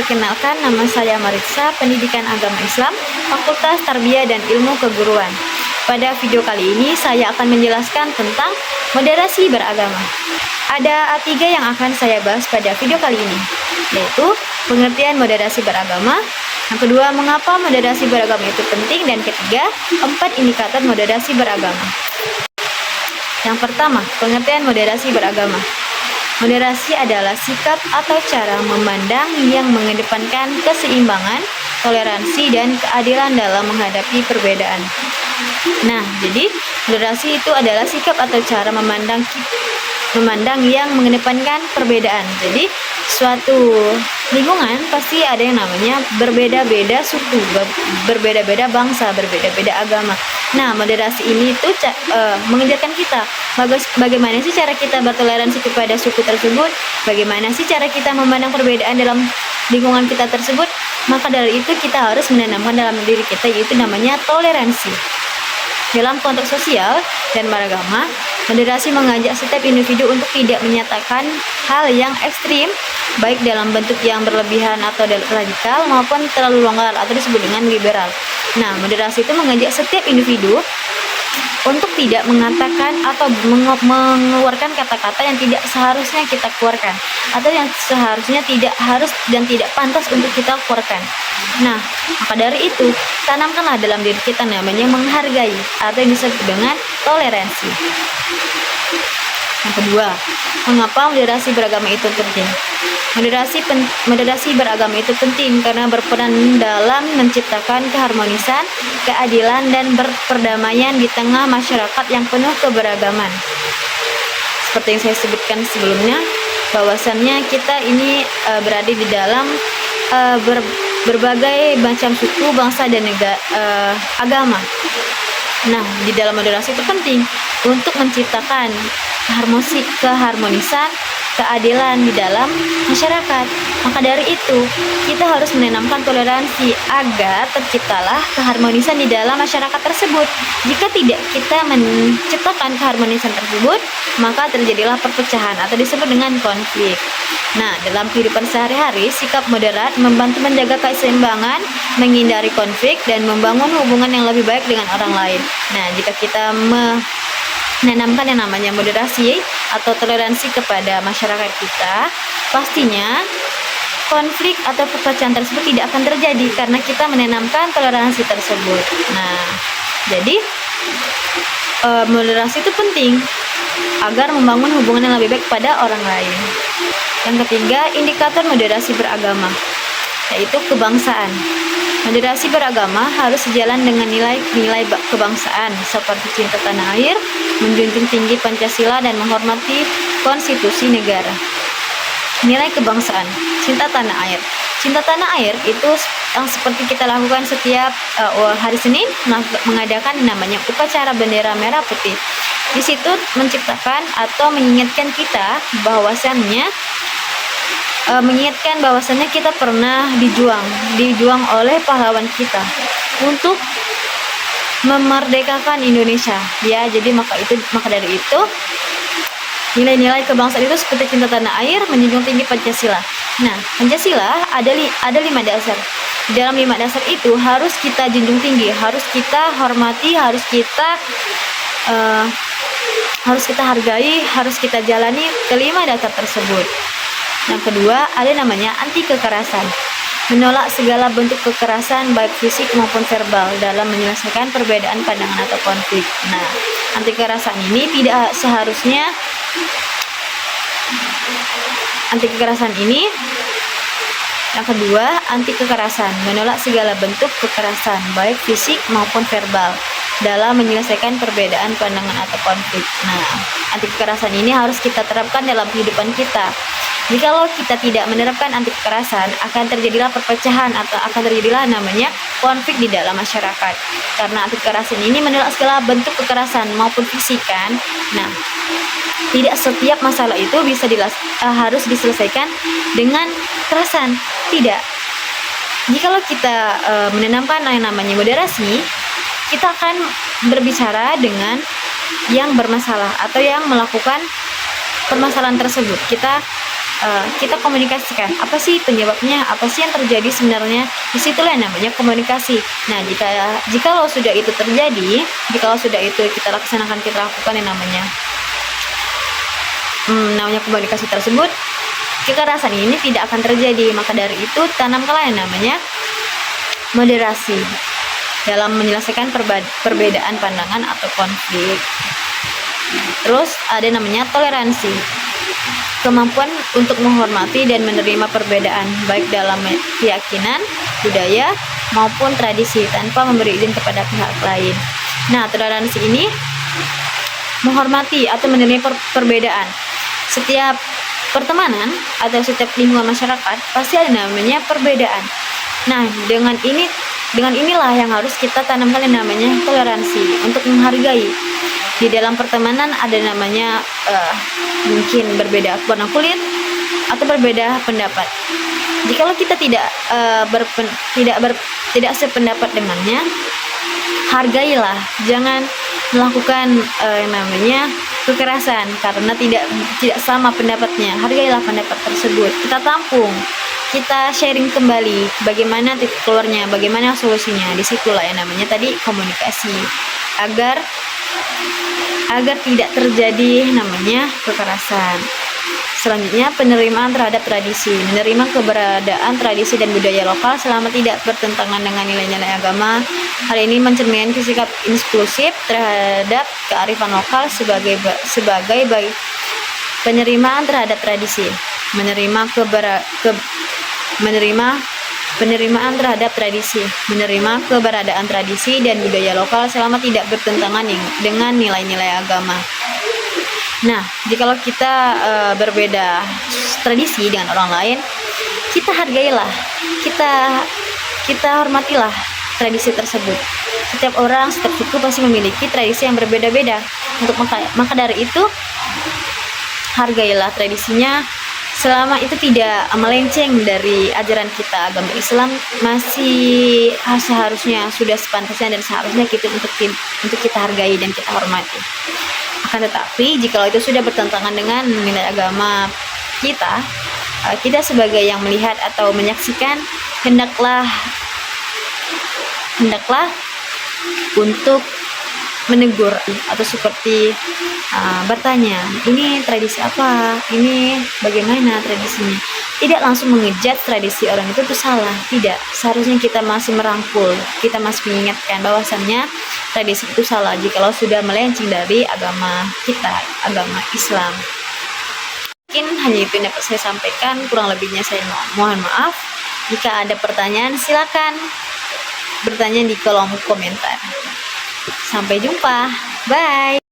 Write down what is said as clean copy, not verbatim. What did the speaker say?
Perkenalkan, nama saya Maritza, Pendidikan Agama Islam, Fakultas Tarbiyah dan Ilmu Keguruan. Pada video kali ini saya akan menjelaskan tentang moderasi beragama. Ada A3 yang akan saya bahas pada video kali ini, yaitu pengertian moderasi beragama, yang kedua, mengapa moderasi beragama itu penting, dan ketiga, 4 indikator moderasi beragama. Yang pertama, pengertian moderasi beragama. Moderasi adalah sikap atau cara memandang yang mengedepankan keseimbangan, toleransi, dan keadilan dalam menghadapi perbedaan. Nah, jadi moderasi itu adalah sikap atau cara memandang yang mengedepankan perbedaan. Jadi suatu lingkungan pasti ada yang namanya berbeda-beda suku, berbeda-beda bangsa, berbeda-beda agama. Nah, moderasi ini itu mengajarkan kita bagaimana sih cara kita bertoleransi kepada suku tersebut, bagaimana sih cara kita memandang perbedaan dalam lingkungan kita tersebut. Maka dari itu kita harus menanamkan dalam diri kita, yaitu namanya toleransi. Dalam konteks sosial dan beragama, moderasi mengajak setiap individu untuk tidak menyatakan hal yang ekstrim, baik dalam bentuk yang berlebihan atau radikal maupun terlalu longgar atau disebut dengan liberal. Nah, moderasi itu mengajak setiap individu untuk tidak mengatakan atau mengeluarkan kata-kata yang tidak seharusnya kita keluarkan, atau yang seharusnya tidak harus dan tidak pantas untuk kita keluarkan. Nah, maka dari itu, tanamkanlah dalam diri kita namanya menghargai atau yang disebut dengan toleransi. Yang kedua, mengapa moderasi beragama itu penting? Moderasi beragama itu penting karena berperan dalam menciptakan keharmonisan, keadilan, dan perdamaian di tengah masyarakat yang penuh keberagaman. Seperti yang saya sebutkan sebelumnya, bahwasannya kita ini berada di dalam berbagai macam suku, bangsa, dan agama. Nah, di dalam moderasi itu penting untuk menciptakan keharmonisan, keadilan di dalam masyarakat. Maka dari itu, kita harus menanamkan toleransi agar terciptalah keharmonisan di dalam masyarakat tersebut. Jika tidak kita menciptakan keharmonisan tersebut, maka terjadilah perpecahan atau disebut dengan konflik. Nah, dalam kehidupan sehari-hari, sikap moderat membantu menjaga keseimbangan, menghindari konflik, dan membangun hubungan yang lebih baik dengan orang lain. Nah, jika kita menanamkan yang namanya moderasi atau toleransi kepada masyarakat kita, pastinya konflik atau perpecahan tersebut tidak akan terjadi karena kita menanamkan toleransi tersebut. Nah, jadi moderasi itu penting agar membangun hubungan yang lebih baik kepada orang lain. Yang ketiga, indikator moderasi beragama, yaitu kebangsaan. Moderasi beragama harus sejalan dengan nilai-nilai kebangsaan seperti cinta tanah air, menjunjung tinggi Pancasila, dan menghormati konstitusi negara. Nilai kebangsaan, cinta tanah air. Cinta tanah air itu yang seperti kita lakukan setiap hari Senin, mengadakan namanya upacara bendera merah putih. Di situ menciptakan atau mengingatkan kita bahwasannya kita pernah dijuang oleh pahlawan kita untuk memerdekakan Indonesia, ya. Jadi maka dari itu nilai-nilai kebangsaan itu seperti cinta tanah air, menjunjung tinggi Pancasila. Nah, Pancasila ada 5 dasar. Di dalam 5 dasar itu harus kita junjung tinggi, harus kita hormati, harus kita hargai, harus kita jalani kelima dasar tersebut. Yang kedua, ada namanya anti kekerasan. Menolak segala bentuk kekerasan baik fisik maupun verbal dalam menyelesaikan perbedaan pandangan atau konflik. Nah, anti kekerasan ini yang kedua, anti kekerasan, menolak segala bentuk kekerasan baik fisik maupun verbal dalam menyelesaikan perbedaan pandangan atau konflik. Nah, anti kekerasan ini harus kita terapkan dalam kehidupan kita. Jikalau kita tidak menerapkan anti kekerasan, akan terjadilah perpecahan atau akan terjadilah namanya konflik di dalam masyarakat. Karena anti kekerasan ini menolak segala bentuk kekerasan maupun fisik, kan. Nah, tidak setiap masalah itu harus diselesaikan dengan kekerasan. Tidak. Jikalau kita menanamkan yang namanya moderasi, kita akan berbicara dengan yang bermasalah atau yang melakukan permasalahan tersebut. Kita kita komunikasikan apa sih penyebabnya, apa sih yang terjadi sebenarnya. Disitulah yang namanya komunikasi. Nah, jika sudah itu terjadi, jika sudah itu kita lakukan yang namanya komunikasi tersebut, kekerasan ini tidak akan terjadi. Maka dari itu tanamkanlah yang namanya moderasi dalam menyelesaikan perbedaan pandangan atau konflik. Terus ada namanya toleransi, kemampuan untuk menghormati dan menerima perbedaan baik dalam keyakinan, budaya maupun tradisi tanpa memberi izin kepada pihak lain. Nah, toleransi ini menghormati atau menerima perbedaan. Setiap pertemanan atau setiap lingkungan masyarakat pasti ada namanya perbedaan. Nah, dengan inilah yang harus kita tanamkan yang namanya toleransi, untuk menghargai. Di dalam pertemanan ada namanya mungkin berbeda warna kulit atau berbeda pendapat. Jikalau kita tidak sependapat dengannya, hargailah, jangan melakukan yang namanya kekerasan karena tidak sama pendapatnya. Hargailah pendapat tersebut, kita tampung, kita sharing kembali bagaimana titik keluarnya, bagaimana solusinya. Disitulah yang namanya tadi komunikasi, agar tidak terjadi namanya kekerasan. Selanjutnya, penerimaan terhadap tradisi. Menerima keberadaan tradisi dan budaya lokal selama tidak bertentangan dengan nilai-nilai agama. Hal ini mencerminkan sikap inklusif terhadap kearifan lokal sebagai penerimaan terhadap tradisi. Penerimaan terhadap tradisi, menerima keberadaan tradisi dan budaya lokal selama tidak bertentangan dengan nilai-nilai agama. Nah, jikalau kita berbeda tradisi dengan orang lain, kita hargailah, kita hormatilah tradisi tersebut. Setiap orang, setiap suku pasti memiliki tradisi yang berbeda-beda. Maka dari itu, hargailah tradisinya. Selama itu tidak melenceng dari ajaran kita, agama Islam, masih seharusnya, sudah sepantasnya dan seharusnya untuk kita hargai dan kita hormati. Akan tetapi, jika itu sudah bertentangan dengan nilai agama kita sebagai yang melihat atau menyaksikan, hendaklah untuk menegur atau seperti bertanya, ini tradisi apa, ini bagaimana tradisinya. Tidak langsung mengejat tradisi orang itu salah, tidak. Seharusnya kita masih merangkul, kita masih mengingatkan bahwasannya tradisi itu salah jikalau sudah melenceng dari agama kita, agama Islam. Mungkin hanya itu yang dapat saya sampaikan, kurang lebihnya saya mohon maaf. Jika ada pertanyaan, silakan bertanya di kolom komentar. Sampai jumpa, bye.